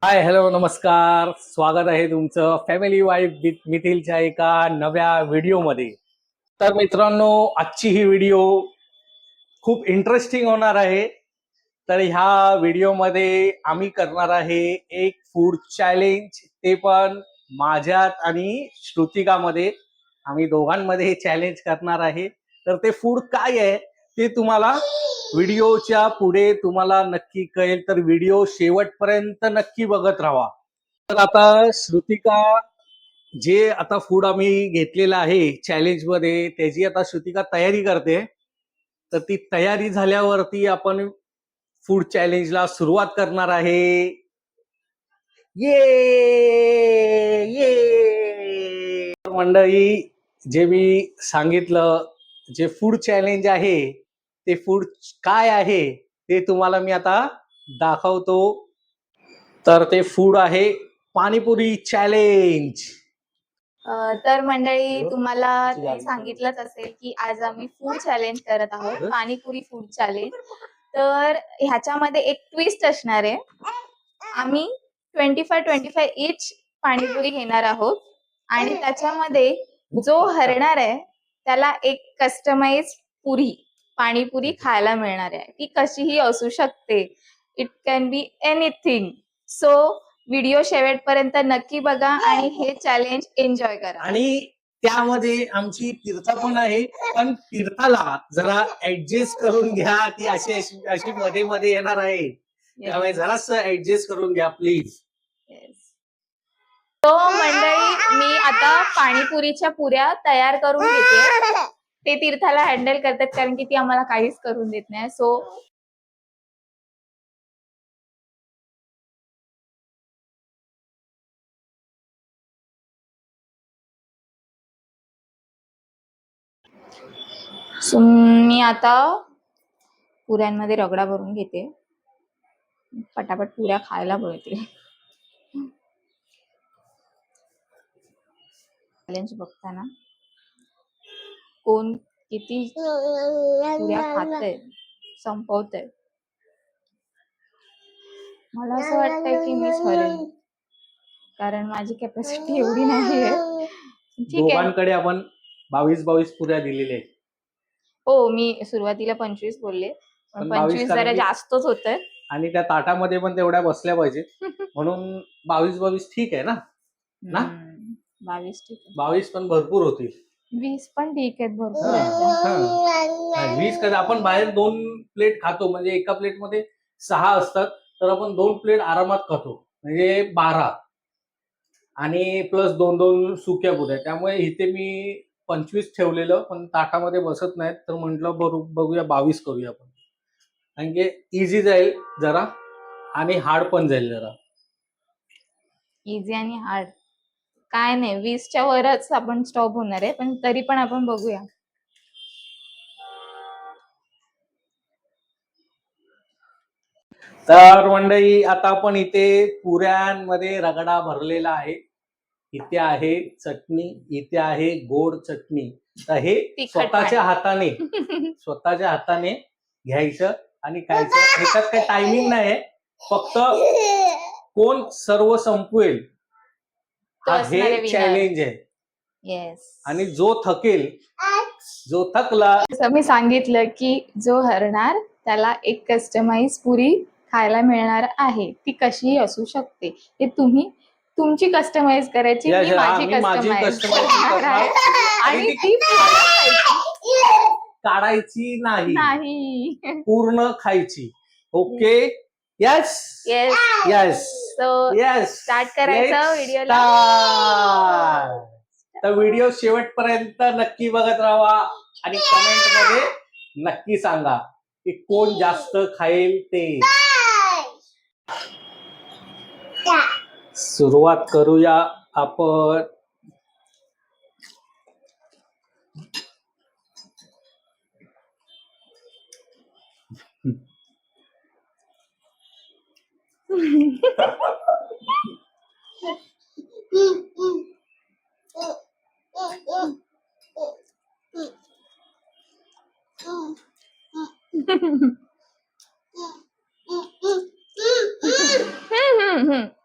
हाय, hello, नमस्कार. स्वागत आहे तुमचं फॅमिली वाईफ विथ मिथिलच्या एका नव्या व्हिडिओमध्ये. तर मित्रांनो, आजची ही व्हिडिओ खूप इंटरेस्टिंग होणार आहे. तर ह्या व्हिडिओमध्ये आम्ही करणार आहे एक फूड चॅलेंज, ते पण माझ्यात आणि श्रुतिकामध्ये. आम्ही दोघांमध्ये हे चॅलेंज करणार आहे. तर ते फूड काय आहे ते तुम्हाला व्हिडिओच्या पुढे तुम्हाला नक्की कळेल. तर व्हिडिओ शेवटपर्यंत नक्की बघत राहा. तर आता श्रुतिका, जे आता फूड आम्ही घेतलेलं आहे चॅलेंज मध्ये, त्याची आता श्रुतिका तयारी करते. तर ती तयारी झाल्यावरती आपण फूड चॅलेंजला सुरुवात करणार आहे. ये ये मंडळी, जे मी सांगितलं, जे फूड चॅलेंज आहे ते फूड काय आहे ते तुम्हाला मी आता दाखवतो. तर ते फूड आहे पाणीपुरी चॅलेंज. तर मंडळी, तुम्हाला सांगितलंच असेल की आज आम्ही फूड चॅलेंज करत आहोत, पाणीपुरी फूड चॅलेंज. तर ह्याच्यामध्ये एक ट्विस्ट असणार आहे. आम्ही 25 इच पाणीपुरी घेणार आहोत आणि त्याच्यामध्ये जो हरणार आहे त्याला एक कस्टमाइज पुरी पाणीपुरी खायला मिळणार आहे. ती कशीही असू शकते. It can be anything. So video शेवटपर्यंत नक्की बघा आणि हे चॅलेंज एन्जॉय करा. आणि त्यामध्ये आमची तीर्था पण आहे, पण तीर्थाला जरा ऍडजस्ट करून घ्या. ती अशी अशी अशी मध्ये मध्ये येणार आहे, त्यामुळे जरास ऍडजस्ट करून घ्या प्लीज. तो मंडळी, मी आता पाणीपुरीच्या पुऱ्या तयार करून घेते. ते तीर्थाला हँडल करतात कारण की ती आम्हाला काहीच करून देत नाही. सो मी आता पुऱ्यांमध्ये रगडा भरून घेते. पटापट पुऱ्या खायला मिळते. चॅलेंज बघताना कोण किती पुऱ्या खातंय, संपवतंय. मला असं वाटतंय की मीच हरेन, कारण माझी कॅपॅसिटी एवढी नाहीये. ठीक आहे. दोघांकडे आपण 22 पुऱ्या दिलेल्या आहेत. हो, मी सुरुवातीला 25 बोलले, पण 25 जरा जास्तच होतं. आणि त्या ताटामध्ये पण तेवढ्या बसल्या पाहिजेत, म्हणून 22 ठीक आहे ना? 22 ठीक आहे. 22 पण भरपूर होतील. 20 पण ठीक आहेत, भरपूर. 20 कसं, आपण बाहेर 2 प्लेट खातो, म्हणजे एका प्लेटमध्ये 6 असतात, तर आपण 2 प्लेट आरामात खातो, म्हणजे 12 आणि प्लस 2 सुक्या पुऱ्या. त्यामुळे इथे मी 25 ठेवलेलं, पण ताटामध्ये बसत नाहीत, तर म्हटलं बघूया 22 करूया आपण, कारण की इझी जाईल जरा आणि हार्ड पण जाईल जरा. इझी आणि हार्ड काय नाही, 20च्या वरच आपण स्टॉप होणार आहे, पण तरी पण आपण बघूया. तर मंडळी, आता आपण इथे पुऱ्यांमध्ये रगडा भरलेला आहे. इथे आहे चटणी, इथे आहे गोड चटणी. तर हे स्वतःच्या हाताने घ्यायचं आणि खायचं. ह्याच्यात काही टायमिंग नाही, फक्त कोण सर्व संपवेल हे चॅलेंज आहे. येस. आणि जो थकेल, जो थकला, जसं मी सांगितलं की जो हरणार त्याला एक कस्टमाइज पुरी खायला मिळणार आहे. ती कशीही असू शकते. ते तुम्ही तुमची कस्टमाइज करायची, मी माझी कस्टमाइज करणार आणि ती काढायची नाही, पूर्ण खायची. Okay, yes yes yes yes. Start करायचं व्हिडिओला. तर व्हिडिओ शेवटपर्यंत नक्की बघत राहा आणि कमेंट मध्ये नक्की सांगा की कोण जास्त खाईल ते. सुरुवात करूया आपण.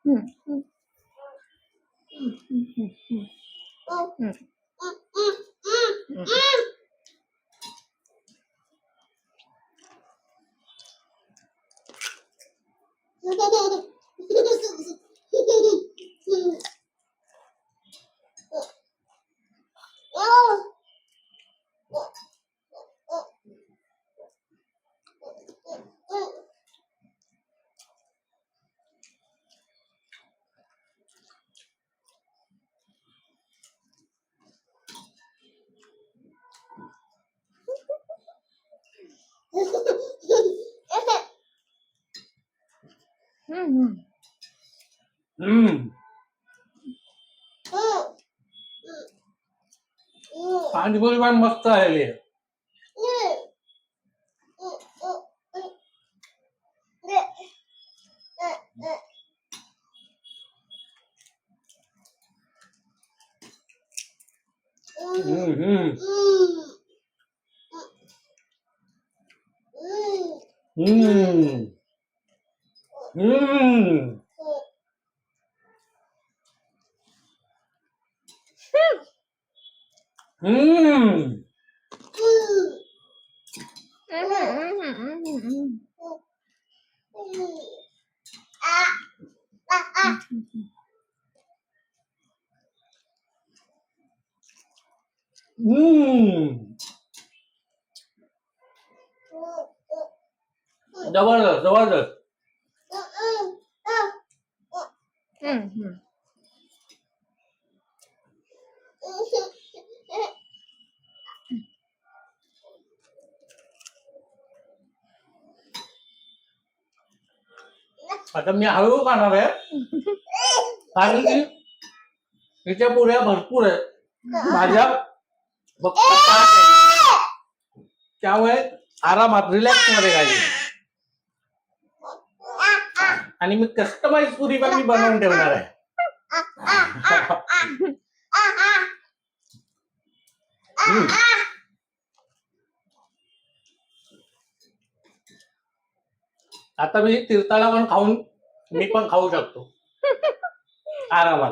हम्म, हम्म, हम्म, हम्म, हम्म. हम्म. हम्म. पाणीपुरी पण मस्त आहे. हम्म. हम्म. हम्म. हम्म. हम्म. हम्म. जबरदस्त जबरदस्त. आता मी हळूहळू खाणार आहे कारण की इथे पुऱ्या भरपूर आहेत माझ्या फक्त 5 आहेत. त्यामुळे आरामात रिलॅक्स मध्ये खायची आणि मी कस्टमाइज पुरी पण मी बनवून ठेवणार आहे. हम्म. आता मी तीर्थाला पण खाऊन मी पण खाऊ शकतो आरामात.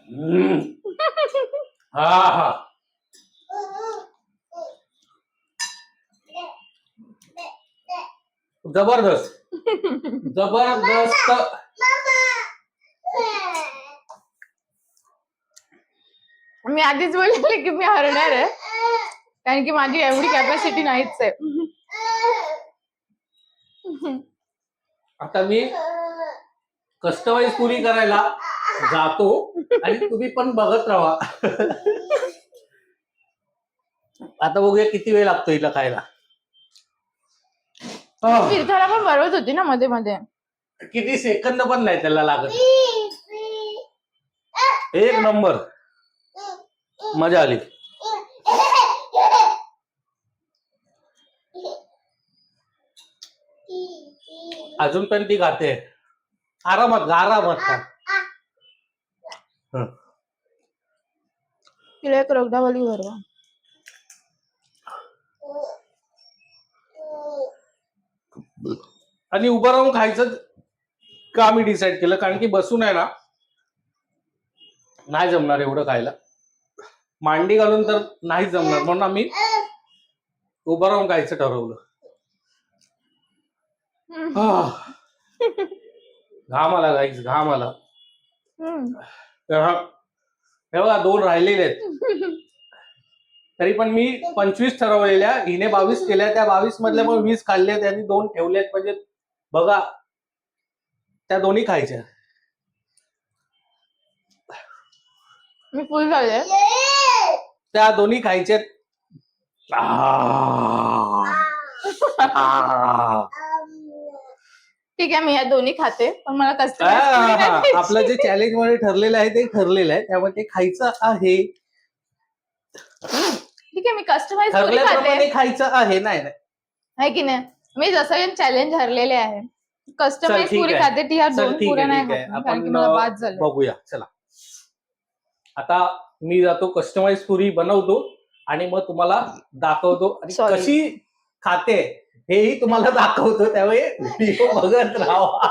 हम्म. हा हा. जबरदस्त जबरदस्त. मी आधीच बोलले की मी हरणार आहे कारण की माझी एवढी कॅपॅसिटी नाहीच आहे. आता मी कस्टमाइज पुरी करायला जातो आणि तुम्ही पण बघत राहा. आता बघूया किती वेळ लागतो हिला खायला. तीर्थाला पण बरोबर होती ना मध्ये मध्ये. किती सेकंद पण नाही त्याला लागत. एक नंबर मजा आली. अजून पण ती खाते आरामात आरामात खा. तिला एक रगडावाली भरवा. आणि उभं राहून खायचं का मी डिसाईड केलं कारण की बसून आहे ना नाही जमणार एवढं खायला. मांडी घालून तर नाही जमणार म्हणून आम्ही उभं राहून खायचं ठरवलं. घाम आला गाईस घाम आला. हे बघा 2 राहिलेले आहेत तरी पण मी 25 ठरवलेल्या हिने 22 केल्या. त्या 22 मधल्या पण 20 खाल्ल्या त्यांनी 2 ठेवलेत म्हणजे बघा त्या दोन्ही खायच्या. मी फुल झाले त्या दोन्ही खायच्या. ठीक आहे, मी या दोन्ही खाते, पण मला कस्टमाइज आपलं जे चॅलेंज मध्ये ठरलेलं आहे ते ठरलेलं आहे, त्यामुळे ते खायचं आहे. ठीक आहे, मी कस्टमाइज पुरी खाते, ठरल्याप्रमाणे खायचं आहे. नाही नाही आहे की नाही. मी जसं चॅलेंज हरलेले आहे, कस्टमाइज ठीक पुरी आहे. खाते, ती ह्या चल दोन ठीक पुऱ्या आहे नाही ठीक आहे, खात मी, कारण की मला आपण बाद झालं. बघूया. चला आता मी जातो कस्टमाइज पुरी बनवतो आणि मग तुम्हाला दाखवतो आणि Sorry. कशी खाते हेही तुम्हाला दाखवतो, त्यामुळे व्हिडिओ बघत राहा.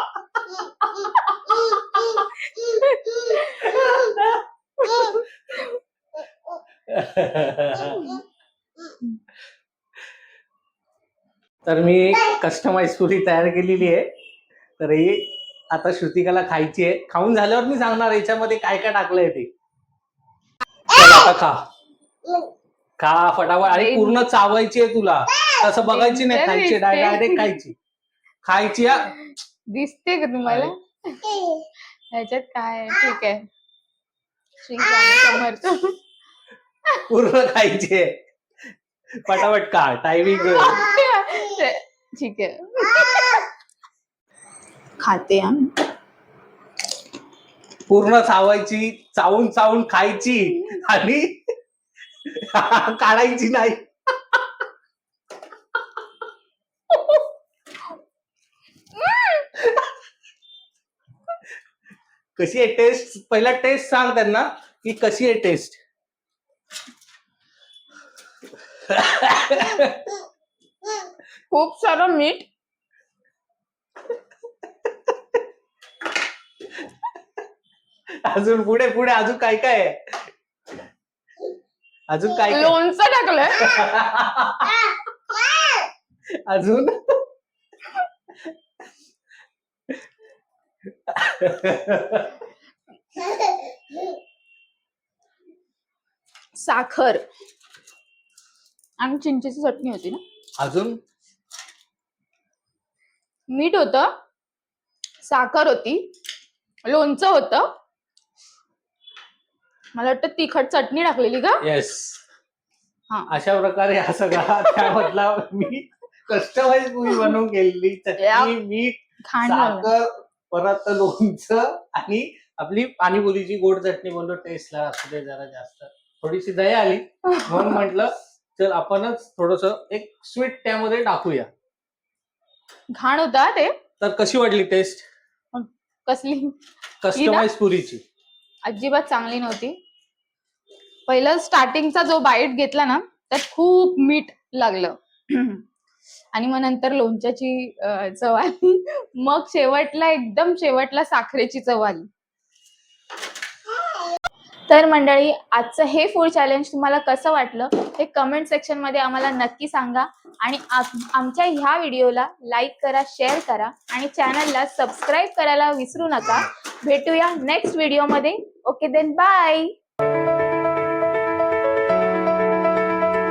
तर मी कस्टमाइज पुरी तयार केलेली आहे. तर ही आता श्रुतिकाला खायची आहे. खाऊन झाल्यावर मी सांगणार याच्यामध्ये काय काय टाकलंय ते. चल आता खा खा फटाफट, आणि पूर्ण चावायची आहे तुला, तसं बघायची नाही, खायची डायरेक्ट खायची. खायची हा. दिसते का तुम्हाला ह्याच्यात काय आहे? ठीक आहे, श्री स्वामी समर्थ. पूर्ण खायची आहे, फटाफट खा, टायमिंग. ठीक आहे, खाते आम्ही. पूर्ण चावायची, चावून चावून खायची आणि काढायची नाही. कशी आहे टेस्ट? पहिला टेस्ट सांग त्यांना की कशी आहे टेस्ट. खूप सारं मीठ. अजून पुढे पुढे अजून काय काय आहे? अजून काय काय? लोणचं टाकलंय. अजून साखर आणि चिंचेची चटणी होती ना. अजून मीठ होतं, साखर होती, लोणचं होतं, मला वाटतं तिखट चटणी टाकलेली का. येस, हा, अशा प्रकारे हा सगळा त्यामधला मी कस्टमाइज पुरी बनवून केलेली. चटणी, मीठ, खाण झालं. साखर, परत लोणचं आणि आपली पाणीपुरीची गोड चटणी बनवून टेस्टला असू दे जरा जास्त. थोडीशी दया आली म्हणून म्हटलं चल आपणच थोडस एक स्वीट त्यामध्ये टाकूया. घाण होता ते. तर कशी वाटली टेस्ट कसली? कस्टमाइज पुरीची? अजिबात चांगली नव्हती. पहिलं स्टार्टिंगचा जो बाईट घेतला ना, त्यात खूप मीठ लागलं आणि मग नंतर लोणच्याची चव आली, मग शेवटला एकदम शेवटला साखरेची चव आली. तर मंडळी, आजचं हे फूड चॅलेंज तुम्हाला कसं वाटलं हे कमेंट सेक्शन मध्ये आम्हाला नक्की सांगा आणि आमच्या ह्या व्हिडिओला लाईक करा, शेअर करा आणि चॅनलला सबस्क्राईब करायला विसरू नका. भेटूया नेक्स्ट व्हिडिओमध्ये. Okay then, bye.